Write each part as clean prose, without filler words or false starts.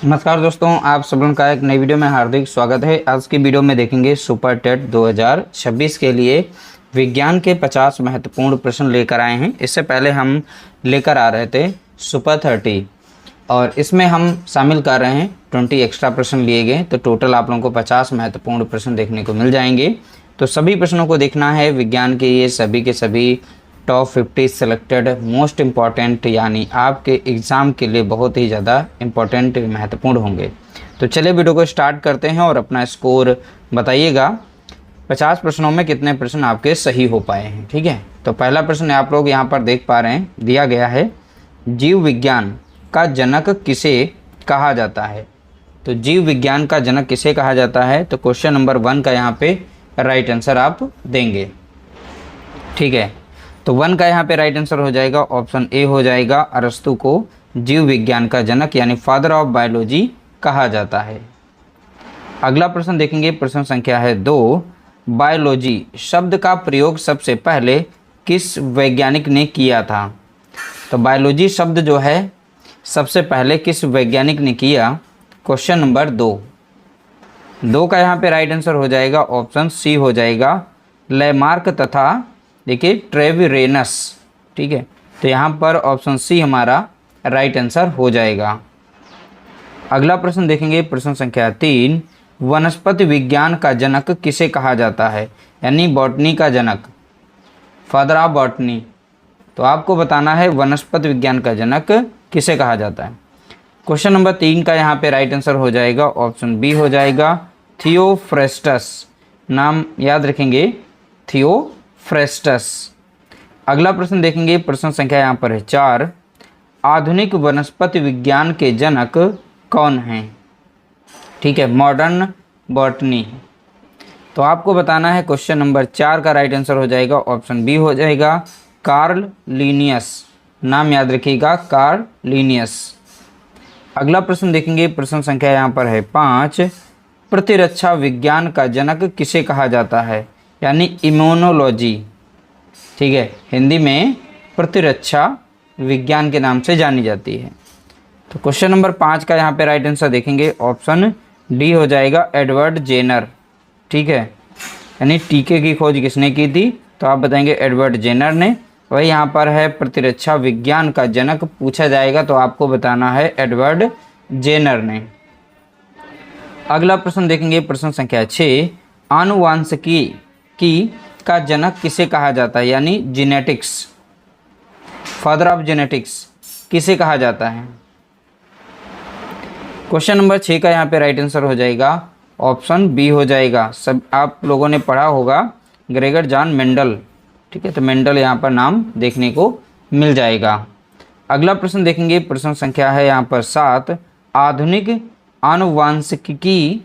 नमस्कार दोस्तों, आप सब लोगों का एक नई वीडियो में हार्दिक स्वागत है। आज की वीडियो में देखेंगे सुपर टेट 2026 के लिए विज्ञान के 50 महत्वपूर्ण प्रश्न लेकर आए हैं। इससे पहले हम लेकर आ रहे थे सुपर 30 और इसमें हम शामिल कर रहे हैं 20 एक्स्ट्रा प्रश्न लिए गए, तो टोटल आप लोगों को 50 महत्वपूर्ण प्रश्न देखने को मिल जाएंगे। तो सभी प्रश्नों को देखना है। विज्ञान के ये सभी के सभी टॉप 50 सेलेक्टेड मोस्ट इम्पॉर्टेंट, यानी आपके एग्ज़ाम के लिए बहुत ही ज़्यादा इम्पॉर्टेंट महत्वपूर्ण होंगे। तो चलिए वीडियो को स्टार्ट करते हैं और अपना स्कोर बताइएगा 50 प्रश्नों में कितने प्रश्न आपके सही हो पाए हैं। ठीक है, तो पहला प्रश्न आप लोग यहाँ पर देख पा रहे हैं, दिया गया है जीव विज्ञान का जनक किसे कहा जाता है। तो जीव विज्ञान का जनक किसे कहा जाता है, तो क्वेश्चन नंबर 1 का यहाँ पे राइट आंसर आप देंगे। ठीक है, तो 1 का यहाँ पे राइट आंसर हो जाएगा ऑप्शन ए हो जाएगा, अरस्तु को जीव विज्ञान का जनक यानी फादर ऑफ बायोलॉजी कहा जाता है। अगला प्रश्न देखेंगे, प्रश्न संख्या है 2। बायोलॉजी शब्द का प्रयोग सबसे पहले किस वैज्ञानिक ने किया था। तो बायोलॉजी शब्द जो है सबसे पहले किस वैज्ञानिक ने किया, क्वेश्चन नंबर 2 का यहाँ पे राइट आंसर हो जाएगा ऑप्शन सी हो जाएगा, लैमार्क तथा देखिए ट्रेविरेनस। ठीक है, तो यहाँ पर ऑप्शन सी हमारा राइट आंसर हो जाएगा। अगला प्रश्न देखेंगे, प्रश्न संख्या 3। वनस्पति विज्ञान का जनक किसे कहा जाता है, यानी बॉटनी का जनक, फादर ऑफ बॉटनी। तो आपको बताना है वनस्पति विज्ञान का जनक किसे कहा जाता है। क्वेश्चन नंबर 3 का यहाँ पे राइट आंसर हो जाएगा ऑप्शन बी हो जाएगा, थियोफ्रेस्टस। नाम याद रखेंगे, थियोफ्रेस्टस। अगला प्रश्न देखेंगे, प्रश्न संख्या यहाँ पर है 4। आधुनिक वनस्पति विज्ञान के जनक कौन हैं। ठीक है, मॉडर्न बॉटनी। तो आपको बताना है क्वेश्चन नंबर 4 का राइट आंसर हो जाएगा ऑप्शन बी हो जाएगा, कार्ल लिनियस। नाम याद रखिएगा, कार्ल लिनियस। अगला प्रश्न देखेंगे, प्रश्न संख्या यहाँ पर है 5। प्रतिरक्षा विज्ञान का जनक किसे कहा जाता है, यानी इम्यूनोलॉजी। ठीक है, हिंदी में प्रतिरक्षा विज्ञान के नाम से जानी जाती है। तो क्वेश्चन नंबर 5 का यहाँ पे राइट आंसर देखेंगे ऑप्शन डी हो जाएगा, एडवर्ड जेनर। ठीक है, यानी टीके की खोज किसने की थी, तो आप बताएंगे एडवर्ड जेनर ने। वही यहाँ पर है प्रतिरक्षा विज्ञान का जनक पूछा जाएगा तो आपको बताना है एडवर्ड जेनर ने। अगला प्रश्न देखेंगे, प्रश्न संख्या 6। आनुवांशिकी का जनक किसे कहा जाता है, यानी जेनेटिक्स, फादर ऑफ जेनेटिक्स किसे कहा जाता है। क्वेश्चन नंबर 6 का यहाँ पे राइट आंसर हो जाएगा ऑप्शन बी हो जाएगा। सब आप लोगों ने पढ़ा होगा, ग्रेगर जॉन मेंडल। ठीक है, तो मेंडल यहाँ पर नाम देखने को मिल जाएगा। अगला प्रश्न देखेंगे, प्रश्न संख्या है यहाँ पर 7। आधुनिक आनुवांशिकी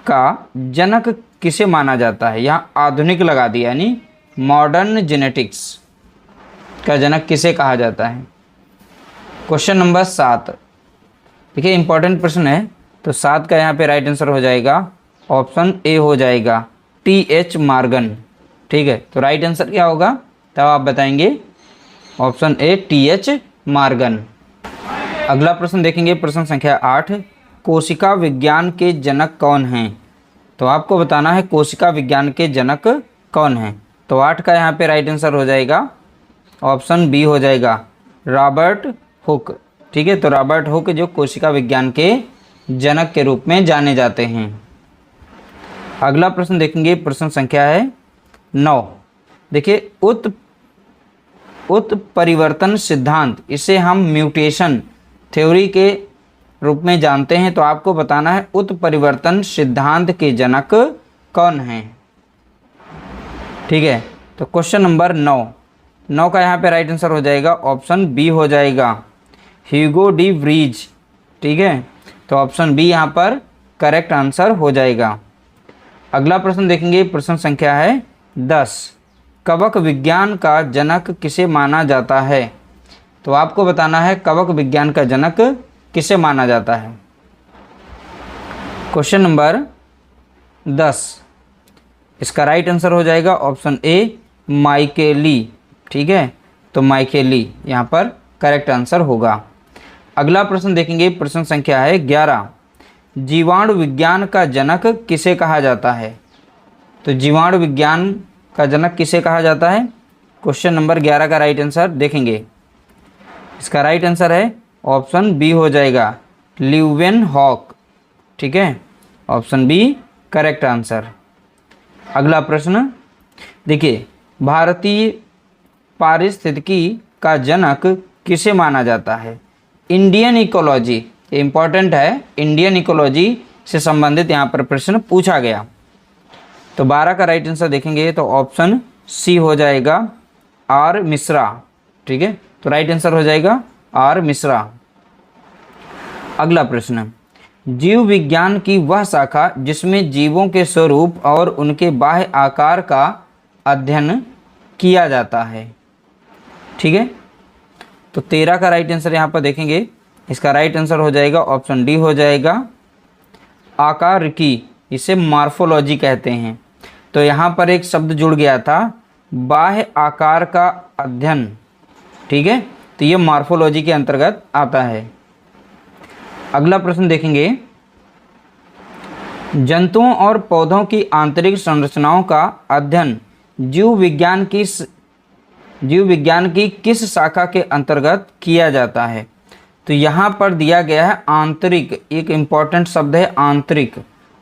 का जनक किसे माना जाता है। यहाँ आधुनिक लगा दिया, यानी मॉडर्न जेनेटिक्स का जनक किसे कहा जाता है। क्वेश्चन नंबर 7 देखिए इंपॉर्टेंट प्रश्न है, तो 7 का यहाँ पे राइट आंसर हो जाएगा ऑप्शन ए हो जाएगा, टी.एच. मॉर्गन। ठीक है, तो राइट आंसर क्या होगा तब आप बताएंगे ऑप्शन ए, टी.एच. मॉर्गन। अगला प्रश्न देखेंगे, प्रश्न संख्या 8। कोशिका विज्ञान के जनक कौन हैं। तो आपको बताना है कोशिका विज्ञान के जनक कौन हैं। तो 8 का यहाँ पे राइट आंसर हो जाएगा ऑप्शन बी हो जाएगा, रॉबर्ट हुक। ठीक है, तो रॉबर्ट हुक जो कोशिका विज्ञान के जनक के रूप में जाने जाते हैं। अगला प्रश्न देखेंगे, प्रश्न संख्या है 9। देखिए उत्परिवर्तन सिद्धांत, इसे हम म्यूटेशन थ्योरी के रूप में जानते हैं। तो आपको बताना है उत्परिवर्तन सिद्धांत के जनक कौन हैं। ठीक है, तो क्वेश्चन नंबर 9 का यहाँ पे राइट आंसर हो जाएगा ऑप्शन बी हो जाएगा, ह्यूगो डी व्रीज। ठीक है, तो ऑप्शन बी यहाँ पर करेक्ट आंसर हो जाएगा। अगला प्रश्न देखेंगे, प्रश्न संख्या है 10। कवक विज्ञान का जनक किसे माना जाता है। तो आपको बताना है कवक विज्ञान का जनक किसे माना जाता है। क्वेश्चन नंबर 10 इसका राइट आंसर हो जाएगा ऑप्शन ए, माइकेली। ठीक है, तो माइकेली यहाँ पर करेक्ट आंसर होगा। अगला प्रश्न देखेंगे, प्रश्न संख्या है 11। जीवाणु विज्ञान का जनक किसे कहा जाता है? तो जीवाणु विज्ञान का जनक किसे कहा जाता है? क्वेश्चन नंबर 11 का राइट आंसर देखेंगे। इसका राइट आंसर है ऑप्शन बी हो जाएगा, ल्यूवेनहॉक। ठीक है, ऑप्शन बी करेक्ट आंसर। अगला प्रश्न देखिए, भारतीय पारिस्थितिकी का जनक किसे माना जाता है? इंडियन इकोलॉजी, ये इंपॉर्टेंट है, इंडियन इकोलॉजी से संबंधित यहाँ पर प्रश्न पूछा गया। तो 12 का राइट आंसर देखेंगे तो ऑप्शन सी हो जाएगा, आर मिश्रा। ठीक है, तो राइट आंसर हो जाएगा आर मिश्रा। अगला प्रश्न, जीव विज्ञान की वह शाखा जिसमें जीवों के स्वरूप और उनके बाह्य आकार का अध्ययन किया जाता है। ठीक है, तो 13 का राइट आंसर यहाँ पर देखेंगे। इसका राइट आंसर हो जाएगा ऑप्शन डी हो जाएगा, आकार की, इसे मॉर्फोलॉजी कहते हैं। तो यहाँ पर एक शब्द जुड़ गया था, बाह्य आकार का अध्ययन। ठीक है, तो ये मॉर्फोलॉजी के अंतर्गत आता है। अगला प्रश्न देखेंगे, जंतुओं और पौधों की आंतरिक संरचनाओं का अध्ययन जीव विज्ञान की किस शाखा के अंतर्गत किया जाता है? तो यहाँ पर दिया गया है आंतरिक, एक इम्पॉर्टेंट शब्द है आंतरिक।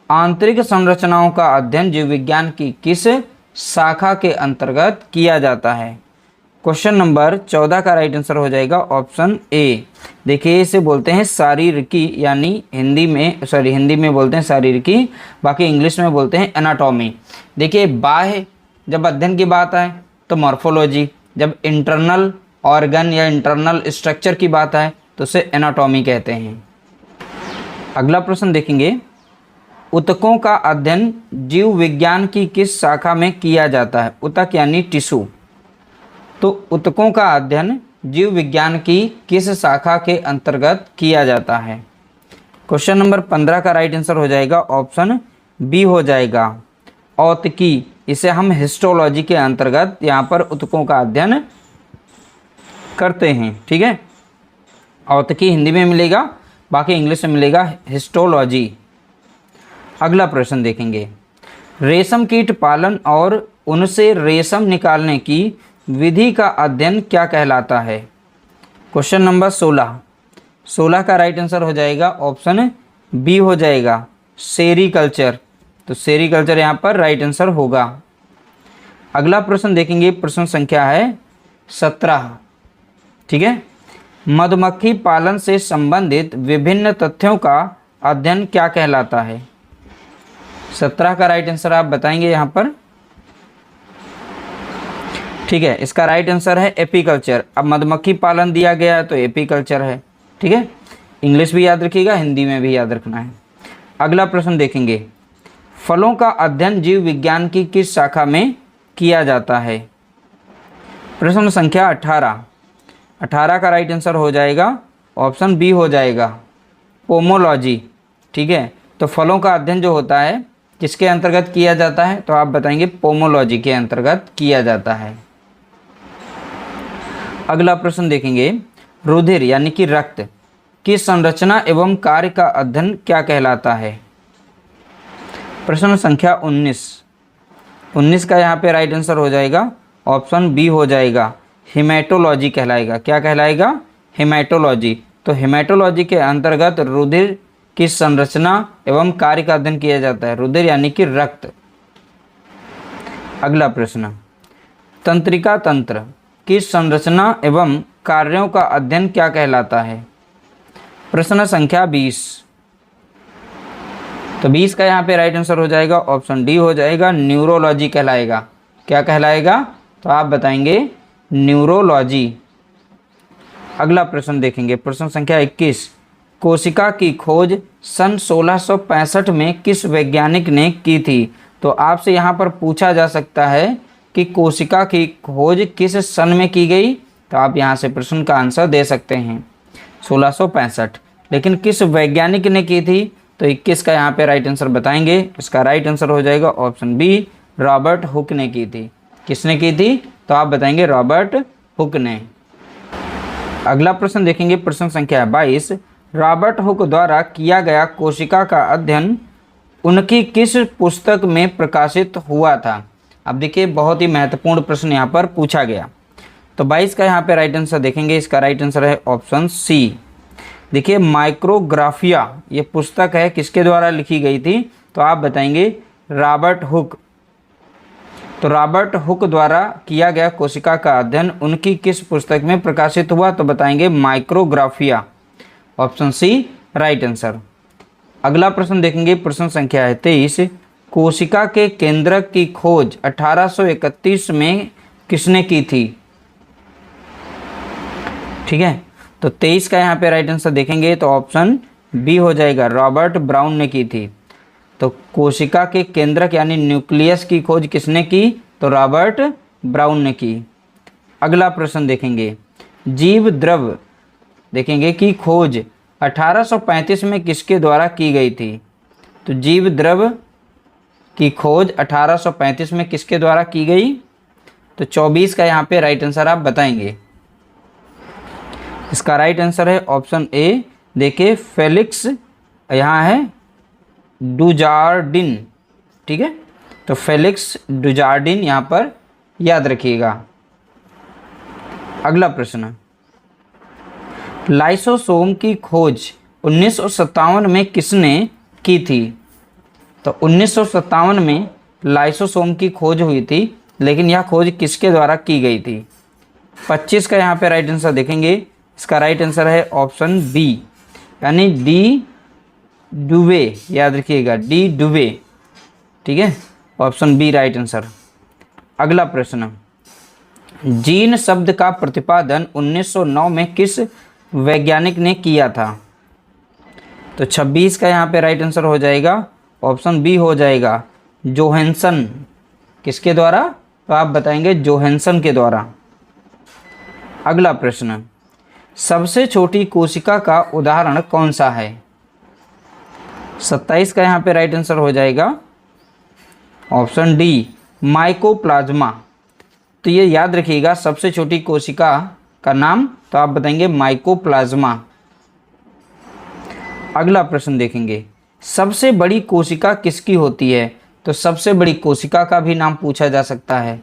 आंतरिक संरचनाओं का अध्ययन जीव विज्ञान की किस शाखा के अंतर्गत किया जाता है? क्वेश्चन नंबर 14 का राइट आंसर हो जाएगा ऑप्शन ए। देखिए, इसे बोलते हैं शारीरिकी, यानी हिंदी में बोलते हैं शारीरिकी, बाकी इंग्लिश में बोलते हैं एनाटॉमी। देखिए, बाह्य जब अध्ययन की बात आए तो मॉर्फोलॉजी, जब इंटरनल ऑर्गन या इंटरनल स्ट्रक्चर की बात आए तो उसे एनाटॉमी कहते हैं। अगला प्रश्न देखेंगे, ऊतकों का अध्ययन जीव विज्ञान की किस शाखा में किया जाता है? ऊतक यानी टिश्यू। तो ऊतकों का अध्ययन जीव विज्ञान की किस शाखा के अंतर्गत किया जाता है? क्वेश्चन नंबर 15 का राइट आंसर हो जाएगा ऑप्शन बी हो जाएगा, औतकी। इसे हम हिस्टोलॉजी के अंतर्गत यहाँ पर ऊतकों का अध्ययन करते हैं। ठीक है, औतकी हिंदी में मिलेगा, बाकी इंग्लिश में मिलेगा हिस्टोलॉजी। अगला प्रश्न देखेंगे, रेशम कीट पालन और उनसे रेशम निकालने की विधि का अध्ययन क्या कहलाता है? क्वेश्चन नंबर 16 का राइट आंसर हो जाएगा ऑप्शन बी हो जाएगा, सेरीकल्चर। तो सेरीकल्चर यहाँ पर राइट आंसर होगा। अगला प्रश्न देखेंगे, प्रश्न संख्या है 17। ठीक है, मधुमक्खी पालन से संबंधित विभिन्न तथ्यों का अध्ययन क्या कहलाता है? 17 का राइट आंसर आप बताएंगे यहाँ पर। ठीक है, इसका राइट आंसर है एपीकल्चर। अब मधुमक्खी पालन दिया गया है तो एपीकल्चर है। ठीक है, इंग्लिश भी याद रखिएगा, हिंदी में भी याद रखना है। अगला प्रश्न देखेंगे, फलों का अध्ययन जीव विज्ञान की किस शाखा में किया जाता है? प्रश्न संख्या 18 का राइट आंसर हो जाएगा ऑप्शन बी हो जाएगा, पोमोलॉजी। ठीक है, तो फलों का अध्ययन जो होता है किसके अंतर्गत किया जाता है? तो आप बताएंगे पोमोलॉजी के अंतर्गत किया जाता है। अगला प्रश्न देखेंगे, रुधिर यानी कि रक्त की संरचना एवं कार्य का अध्ययन क्या कहलाता है? प्रश्न संख्या 19 का यहाँ पे राइट आंसर हो जाएगा ऑप्शन बी हो जाएगा, हिमेटोलॉजी कहलाएगा। क्या कहलाएगा? हिमेटोलॉजी। तो हिमेटोलॉजी के अंतर्गत रुधिर की संरचना एवं कार्य का अध्ययन किया जाता है, रुधिर यानी कि रक्त। अगला प्रश्न, तंत्रिका तंत्र की संरचना एवं कार्यों का अध्ययन क्या कहलाता है? प्रश्न संख्या 20। तो 20 का यहाँ पे राइट आंसर हो जाएगा ऑप्शन डी हो जाएगा, न्यूरोलॉजी कहलाएगा। क्या कहलाएगा? तो आप बताएंगे न्यूरोलॉजी। अगला प्रश्न देखेंगे, प्रश्न संख्या 21। कोशिका की खोज सन 1665 में किस वैज्ञानिक ने की थी? तो आपसे यहाँ पर पूछा जा सकता है कि कोशिका की खोज किस सन में की गई, तो आप यहाँ से प्रश्न का आंसर दे सकते हैं 1665, लेकिन किस वैज्ञानिक ने की थी? तो 21 का यहाँ पे राइट आंसर बताएंगे। इसका राइट आंसर हो जाएगा ऑप्शन बी, रॉबर्ट हुक ने की थी। किसने की थी? तो आप बताएंगे रॉबर्ट हुक ने। अगला प्रश्न देखेंगे, प्रश्न संख्या 22। रॉबर्ट हुक द्वारा किया गया कोशिका का अध्ययन उनकी किस पुस्तक में प्रकाशित हुआ था। अब देखिए बहुत ही महत्वपूर्ण प्रश्न यहाँ पर पूछा गया। तो 22 का यहाँ पे राइट आंसर देखेंगे, इसका राइट आंसर है ऑप्शन सी। देखिए माइक्रोग्राफिया ये पुस्तक है, किसके द्वारा लिखी गई थी, तो आप बताएंगे रॉबर्ट हुक। तो रॉबर्ट हुक द्वारा किया गया कोशिका का अध्ययन उनकी किस पुस्तक में प्रकाशित हुआ, तो बताएंगे Micrographia, option C right answer. अगला प्रश्न देखेंगे, प्रश्न संख्या है 23। कोशिका के केंद्रक की खोज 1831 में किसने की थी। ठीक है, तो 23 का यहाँ पे राइट आंसर देखेंगे तो ऑप्शन बी हो जाएगा, रॉबर्ट ब्राउन ने की थी। तो कोशिका के केंद्रक यानी न्यूक्लियस की खोज किसने की, तो रॉबर्ट ब्राउन ने की। अगला प्रश्न देखेंगे, जीव द्रव देखेंगे कि खोज 1835 में किसके द्वारा की गई थी। तो जीव द्रव की खोज 1835 में किसके द्वारा की गई, तो 24 का यहाँ पे राइट आंसर आप बताएंगे। इसका राइट आंसर है ऑप्शन ए। देखिए फेलिक्स यहाँ है डुजार्डिन। ठीक है, तो फेलिक्स डुजार्डिन यहाँ पर याद रखिएगा। अगला प्रश्न, लाइसोसोम की खोज 1957 में किसने की थी। तो 1957 में लाइसोसोम की खोज हुई थी, लेकिन यह खोज किसके द्वारा की गई थी। 25 का यहाँ पे राइट आंसर देखेंगे, इसका राइट आंसर है ऑप्शन बी यानी डी डुवे, याद रखिएगा डी डुवे। ठीक है, ऑप्शन बी राइट आंसर। अगला प्रश्न, जीन शब्द का प्रतिपादन 1909 में किस वैज्ञानिक ने किया था। तो 26 का यहाँ पे राइट आंसर हो जाएगा, ऑप्शन बी हो जाएगा जोहानसन। किसके द्वारा, तो आप बताएंगे जोहानसन के द्वारा। अगला प्रश्न, सबसे छोटी कोशिका का उदाहरण कौन सा है। 27 का यहाँ पे राइट आंसर हो जाएगा ऑप्शन डी माइकोप्लाज्मा। तो ये याद रखिएगा सबसे छोटी कोशिका का नाम, तो आप बताएंगे माइकोप्लाज्मा। अगला प्रश्न देखेंगे, सबसे बड़ी कोशिका किसकी होती है। तो सबसे बड़ी कोशिका का भी नाम पूछा जा सकता है।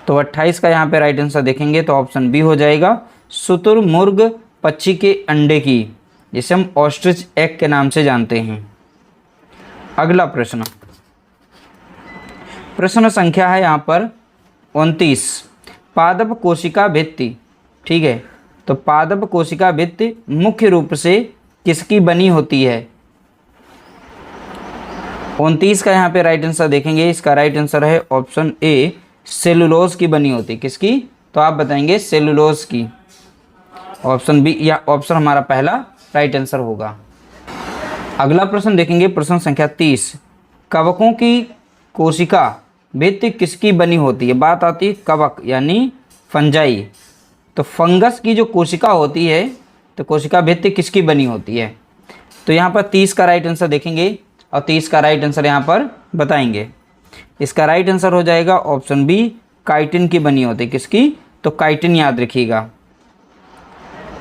तो 28 का यहाँ पे राइट आंसर देखेंगे तो ऑप्शन बी हो जाएगा शुतुरमुर्ग पक्षी के अंडे की, जिसे हम ऑस्ट्रिच एग के नाम से जानते हैं। अगला प्रश्न, प्रश्न संख्या है यहाँ पर 29, पादप कोशिका भित्ति। ठीक है, तो पादप कोशिका भित्ति मुख्य रूप से किसकी बनी होती है। 29 का यहाँ पे राइट आंसर देखेंगे, इसका राइट आंसर है ऑप्शन ए सेलुलोज की बनी होती है। किसकी, तो आप बताएंगे सेलुलोज की। ऑप्शन बी या ऑप्शन हमारा पहला राइट आंसर होगा। अगला प्रश्न देखेंगे, प्रश्न संख्या 30, कवकों की कोशिका भित्ति किसकी बनी होती है। बात आती है कवक यानी फंजाई। तो फंगस की जो कोशिका होती है, तो कोशिका भित्ति किसकी बनी होती है। तो यहाँ पर 30 का राइट आंसर देखेंगे और 30 का राइट आंसर यहाँ पर बताएंगे। इसका राइट आंसर हो जाएगा ऑप्शन बी काइटिन की बनी होती है। किसकी, तो काइटिन याद रखिएगा।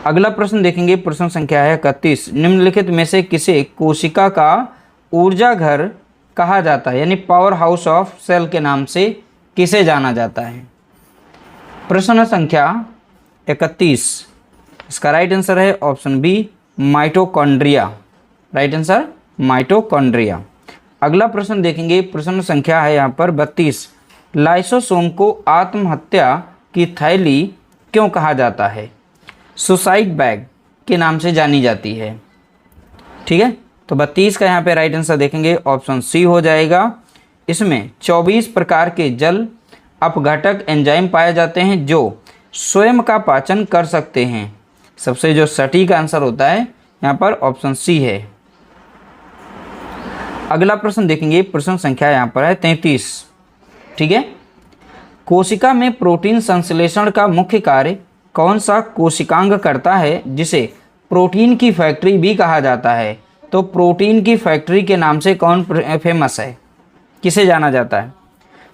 अगला प्रश्न देखेंगे, प्रश्न संख्या है 31, निम्नलिखित में से किसे कोशिका का ऊर्जा घर कहा जाता है, यानी पावर हाउस ऑफ सेल के नाम से किसे जाना जाता है। प्रश्न संख्या 31, इसका राइट आंसर है option B mitochondria. Right answer mitochondria. अगला प्रश्न देखेंगे, प्रश्न संख्या है यहाँ पर 32, लाइसोसोम को आत्महत्या की थैली क्यों कहा जाता है। सुसाइड बैग के नाम से जानी जाती है। ठीक है, तो 32 का यहाँ पे राइट आंसर देखेंगे, ऑप्शन सी हो जाएगा। इसमें 24 प्रकार के जल अपघटक एंजाइम पाए जाते हैं जो स्वयं का पाचन कर सकते हैं। सबसे जो सटीक आंसर होता है यहाँ पर ऑप्शन सी है। अगला प्रश्न देखेंगे, प्रश्न संख्या यहाँ पर है 33। ठीक है, कोशिका में प्रोटीन संश्लेषण का मुख्य कार्य कौन सा कोशिकांग करता है, जिसे प्रोटीन की फैक्ट्री भी कहा जाता है। तो प्रोटीन की फैक्ट्री के नाम से कौन फेमस है, किसे जाना जाता है।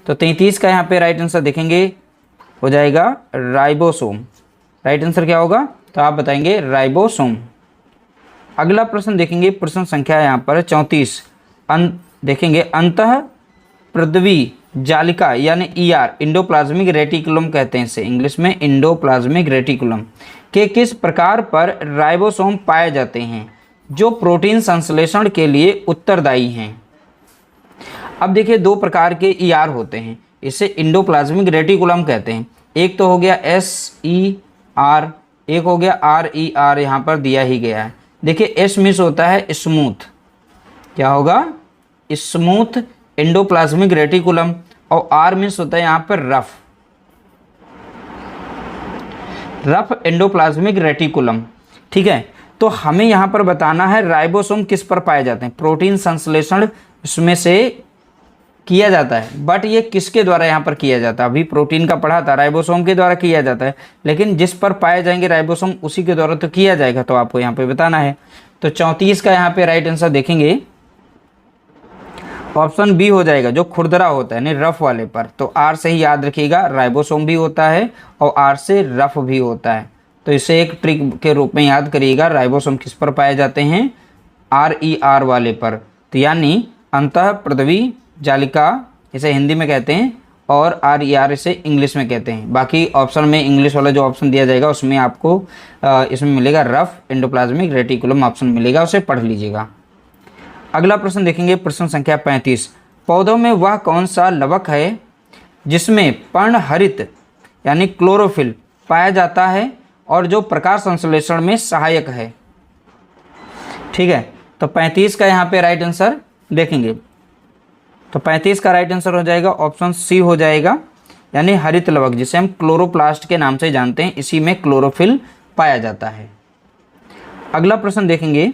तो 33 का यहाँ पे राइट आंसर देखेंगे हो जाएगा राइबोसोम। राइट आंसर क्या होगा, तो आप बताएंगे राइबोसोम। अगला प्रश्न देखेंगे, प्रश्न संख्या है यहाँ पर 34। देखेंगे अंतः प्रद्वी जालिका यानी ER, इंडोप्लाज्मिक रेटिकुलम कहते हैं इसे इंग्लिश में, इंडोप्लाज्मिक रेटिकुलम के किस प्रकार पर राइबोसोम पाए जाते हैं जो प्रोटीन संश्लेषण के लिए उत्तरदायी हैं। अब देखिए दो प्रकार के ER होते हैं, इसे इंडोप्लाज्मिक रेटिकुलम कहते हैं। एक तो हो गया SER, एक हो गया RER, यहाँ पर दिया ही गया है। देखिए S मिस होता है स्मूथ, क्या होगा स्मूथ एंडोप्लाज्मिक रेटिकुलम, और R मिस होता है यहाँ पर रफ एंडोप्लाज्मिक रेटिकुलम। ठीक है, तो हमें यहाँ पर बताना है राइबोसोम किस पर पाए जाते हैं। प्रोटीन संश्लेषण इसमें से किया जाता है, बट ये किसके द्वारा यहाँ पर किया जाता है। अभी प्रोटीन का पढ़ा था, राइबोसोम के द्वारा किया जाता है, लेकिन जिस पर पाए जाएंगे राइबोसोम उसी के द्वारा तो किया जाएगा, तो आपको यहाँ पे बताना है। तो 34 का यहाँ पे राइट आंसर देखेंगे ऑप्शन बी हो जाएगा, जो खुरदरा होता है यानी रफ वाले पर। तो R से ही याद रखिएगा, राइबोसोम भी होता है और R से रफ भी होता है, तो इसे एक ट्रिक के रूप में याद करिएगा। राइबोसोम किस पर पाए जाते हैं, RER वाले पर, तो यानी अंतः प्रद्वी जालिका इसे हिंदी में कहते हैं और RER इसे इंग्लिश में कहते हैं। बाकी ऑप्शन में इंग्लिश वाला जो ऑप्शन दिया जाएगा उसमें आपको इसमें मिलेगा रफ एंडोप्लाज्मिक रेटिकुलम ऑप्शन मिलेगा, उसे पढ़ लीजिएगा। अगला प्रश्न देखेंगे, प्रश्न संख्या 35। पौधों में वह कौन सा लवक है जिसमें पर्णहरित यानी क्लोरोफिल पाया जाता है और जो प्रकाश संश्लेषण में सहायक है। ठीक है, तो 35 का यहाँ पे राइट आंसर देखेंगे, तो 35 का राइट आंसर हो जाएगा ऑप्शन सी हो जाएगा, यानी हरित लवक, जिसे हम क्लोरोप्लास्ट के नाम से जानते हैं, इसी में क्लोरोफिल पाया जाता है। अगला प्रश्न देखेंगे,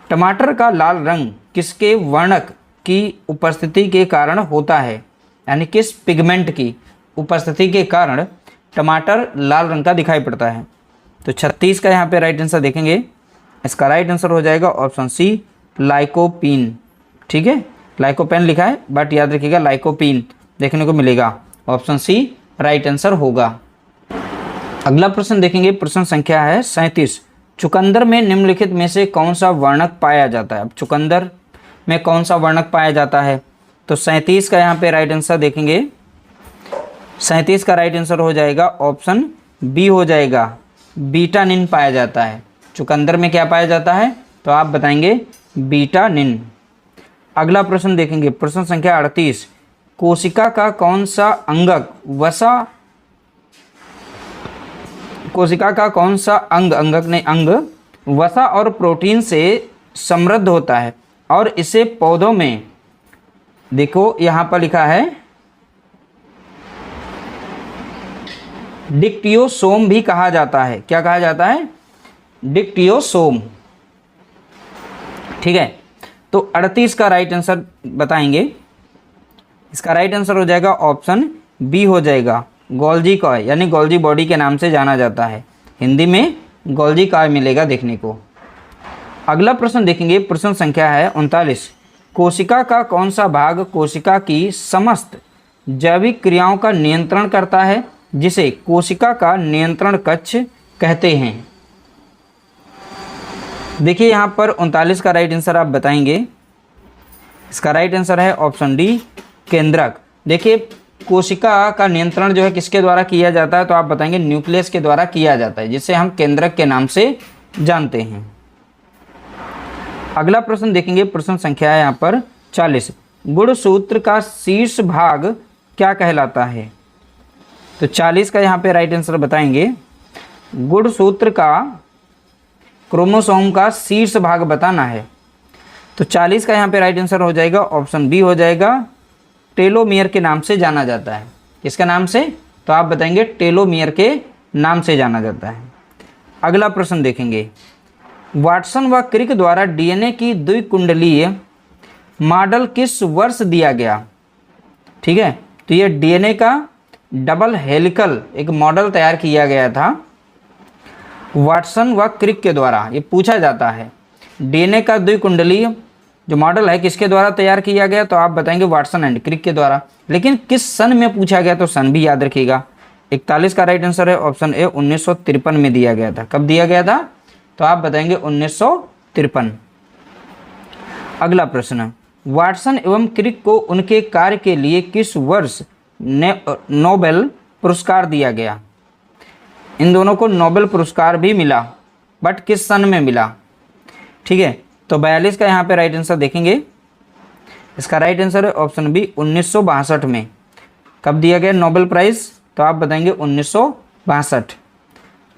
टमाटर का लाल रंग किसके वर्णक की उपस्थिति के कारण होता है, यानी किस पिगमेंट की उपस्थिति के कारण टमाटर लाल रंग का दिखाई पड़ता है। तो 36 का यहाँ पे राइट आंसर देखेंगे, इसका राइट आंसर हो जाएगा ऑप्शन सी लाइकोपीन। ठीक है, लाइकोपेन लिखा है बट याद रखिएगा लाइकोपीन देखने को मिलेगा, ऑप्शन सी राइट आंसर होगा। अगला प्रश्न देखेंगे, प्रश्न संख्या है 37। चुकंदर में निम्नलिखित में से कौन सा वर्णक पाया जाता है। अब चुकंदर में कौन सा वर्णक पाया जाता है, तो 37 का यहाँ पे राइट आंसर देखेंगे, 37 का राइट आंसर हो जाएगा ऑप्शन बी हो जाएगा, बीटानिन पाया जाता है। चुकंदर में क्या पाया जाता है, तो आप बताएंगे बीटानिन। अगला प्रश्न देखेंगे, प्रश्न संख्या 38। कोशिका का कौन सा अंगक वसा, कोशिका का कौन सा अंग वसा और प्रोटीन से समृद्ध होता है और इसे पौधों में, देखो यहाँ पर लिखा है डिक्टियोसोम भी कहा जाता है। क्या कहा जाता है, डिक्टियोसोम। ठीक है, तो 38 का राइट आंसर बताएंगे, इसका राइट आंसर हो जाएगा ऑप्शन बी हो जाएगा, गोल्जी कॉय, यानी गोल्जी बॉडी के नाम से जाना जाता है, हिंदी में गोल्जी कॉय मिलेगा देखने को। अगला प्रश्न देखेंगे, प्रश्न संख्या है 39। कोशिका का कौन सा भाग कोशिका की समस्त जैविक क्रियाओं का नियंत्रण करता है, जिसे कोशिका का नियंत्रण कक्ष कहते हैं। देखिए यहाँ पर 39 का राइट आंसर आप बताएंगे, इसका राइट आंसर है ऑप्शन डी केंद्रक। देखिए कोशिका का नियंत्रण जो है किसके द्वारा किया जाता है, तो आप बताएंगे न्यूक्लियस के द्वारा किया जाता है, जिसे हम केंद्रक के नाम से जानते हैं। अगला प्रश्न देखेंगे, प्रश्न संख्या है यहाँ पर 40। गुणसूत्र का शीर्ष भाग क्या कहलाता है, तो 40 का यहाँ पे राइट आंसर बताएंगे, गुणसूत्र का क्रोमोसोम का शीर्ष भाग बताना है। तो 40 का यहाँ पे राइट आंसर हो जाएगा ऑप्शन बी हो जाएगा, टेलोमियर के नाम से जाना जाता है। किसके नाम से, तो आप बताएंगे टेलोमियर के नाम से जाना जाता है। अगला प्रश्न देखेंगे, वाटसन व क्रिक द्वारा डीएनए की द्विकुंडलीय मॉडल किस वर्ष दिया गया। ठीक है, तो ये डीएनए का डबल हेलिकल एक मॉडल तैयार किया गया था वाटसन व क्रिक के द्वारा। ये पूछा जाता है डीएनए का द्विकुंडलीय जो मॉडल है किसके द्वारा तैयार किया गया, तो आप बताएंगे वाटसन एंड क्रिक के द्वारा। लेकिन किस सन में पूछा गया, तो सन भी याद रखिएगा। 41 का राइट आंसर है ऑप्शन ए, 1953 में दिया गया था। कब दिया गया था, तो आप बताएंगे 1953 1953। अगला प्रश्न, वाटसन एवं क्रिक को उनके कार्य के लिए किस वर्ष नोबेल पुरस्कार दिया गया? इन दोनों को नोबेल पुरस्कार भी मिला, बट किस सन में मिला? ठीक है, तो 42 का यहाँ पे राइट आंसर देखेंगे। इसका राइट आंसर है ऑप्शन बी 1962 में। कब दिया गया नोबेल प्राइज? तो आप बताएंगे 1962।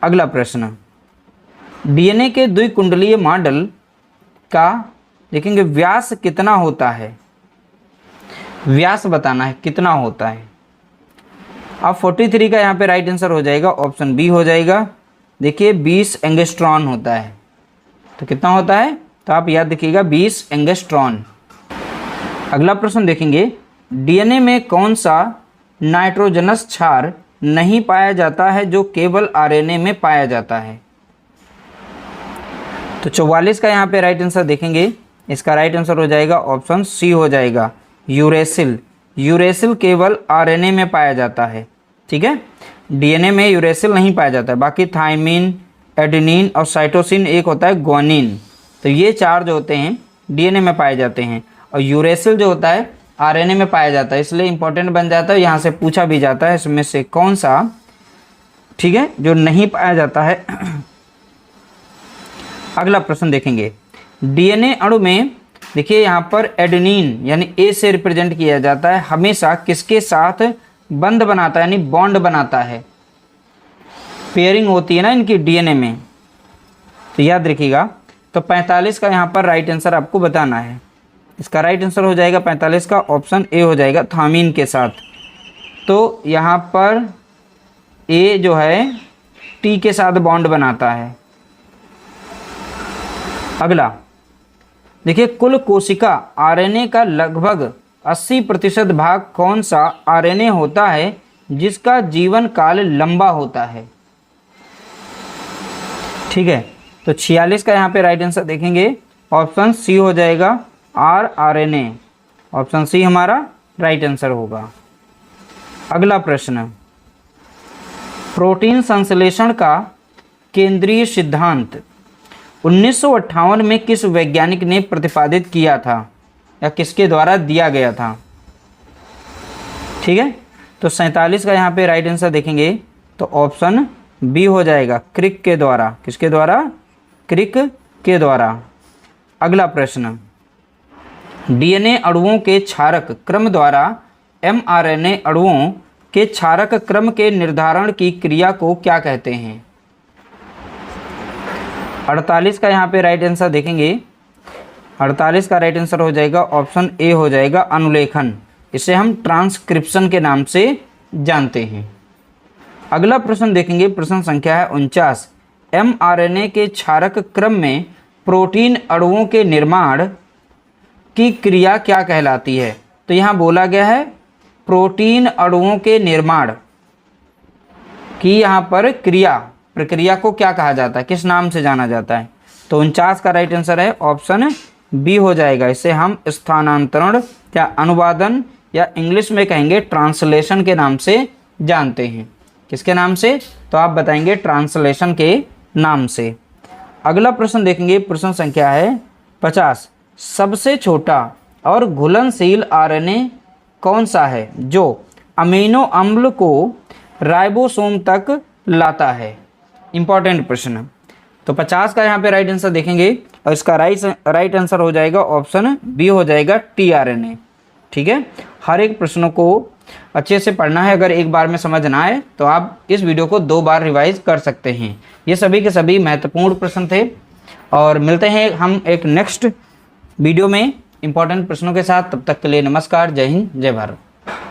अगला प्रश्न, डीएनए के द्विकुंडलीय मॉडल का देखेंगे व्यास कितना होता है? व्यास बताना है कितना होता है। अब 43 का यहाँ पे राइट आंसर हो जाएगा ऑप्शन बी हो जाएगा। देखिए 20 एंगस्ट्रॉन होता है। तो कितना होता है? तो आप याद रखिएगा 20 एंगस्ट्रॉन। अगला प्रश्न देखेंगे, डीएनए में कौन सा नाइट्रोजनस क्षार नहीं पाया जाता है जो केवल आरएनए में पाया जाता है? तो 44 का यहाँ पे राइट आंसर देखेंगे। इसका राइट आंसर हो जाएगा ऑप्शन सी हो जाएगा, यूरेसिल। यूरेसिल केवल आरएनए में पाया जाता है। ठीक है, डीएनए में यूरेसिल नहीं पाया जाता है। बाकी थाइमिन, एडेनिन और साइटोसिन एक होता है ग्वानिन। तो ये चार जो होते हैं डीएनए में पाए जाते हैं, और यूरेसिल जो होता है आरएनए में पाया जाता है। इसलिए इंपॉर्टेंट बन जाता है, यहाँ से पूछा भी जाता है इसमें से कौन सा, ठीक है, जो नहीं पाया जाता है। अगला प्रश्न देखेंगे, डीएनए अणु में देखिए यहाँ पर एडेनिन यानी ए से रिप्रेजेंट किया जाता है, हमेशा किसके साथ बंध बनाता है, यानी बॉन्ड बनाता है। पेयरिंग होती है ना इनकी डीएनए में, तो याद रखिएगा। तो 45 का यहाँ पर राइट आंसर आपको बताना है। इसका राइट आंसर हो जाएगा 45 का ऑप्शन ए हो जाएगा, थामिन के साथ। तो यहाँ पर ए जो है टी के साथ बॉन्ड बनाता है। अगला देखिए, कुल कोशिका आरएनए का लगभग 80% भाग कौन सा आरएनए होता है जिसका जीवन काल लंबा होता है? ठीक है, तो 46 का यहाँ पे राइट आंसर देखेंगे, ऑप्शन सी हो जाएगा आरएनए। ऑप्शन सी हमारा राइट आंसर होगा। अगला प्रश्न, प्रोटीन संश्लेषण का केंद्रीय सिद्धांत 1958 में किस वैज्ञानिक ने प्रतिपादित किया था या किसके द्वारा दिया गया था? ठीक है, तो 47 का यहाँ पे राइट आंसर देखेंगे, तो ऑप्शन बी हो जाएगा, क्रिक के द्वारा। किसके द्वारा? क्रिक के द्वारा। अगला प्रश्न, डीएनए अणुओं के क्षारक क्रम द्वारा एमआरएनए अणुओं के क्षारक क्रम के निर्धारण की क्रिया को क्या कहते हैं? 48 का यहाँ पे राइट आंसर देखेंगे। 48 का राइट आंसर हो जाएगा ऑप्शन ए हो जाएगा, अनुलेखन। इसे हम ट्रांसक्रिप्शन के नाम से जानते हैं। अगला प्रश्न देखेंगे, प्रश्न संख्या है 49। एमआरएनए के क्षारक क्रम में प्रोटीन अणुओं के निर्माण की क्रिया क्या कहलाती है? तो यहाँ बोला गया है प्रोटीन अणुओं के निर्माण की यहाँ पर प्रक्रिया को क्या कहा जाता है, किस नाम से जाना जाता है? तो 49 का राइट आंसर है ऑप्शन बी हो जाएगा। इसे हम स्थानांतरण या अनुवादन या इंग्लिश में कहेंगे ट्रांसलेशन के नाम से जानते हैं। किसके नाम से? तो आप बताएंगे ट्रांसलेशन के नाम से। अगला प्रश्न देखेंगे, प्रश्न संख्या है 50। सबसे छोटा और घुलनशील आरएनए कौन सा है जो अमीनो अम्ल को राइबोसोम तक लाता है? इंपॉर्टेंट प्रश्न। तो 50 का यहाँ पे राइट आंसर देखेंगे, और इसका राइट आंसर हो जाएगा ऑप्शन बी हो जाएगा, टीआरएनए। ठीक है, हर एक प्रश्नों को अच्छे से पढ़ना है। अगर एक बार में समझ ना आए तो आप इस वीडियो को 2 बार रिवाइज कर सकते हैं। ये सभी के सभी महत्वपूर्ण प्रश्न थे, और मिलते हैं हम एक नेक्स्ट वीडियो में इंपॉर्टेंट प्रश्नों के साथ। तब तक के लिए नमस्कार, जय हिंद, जय भारत।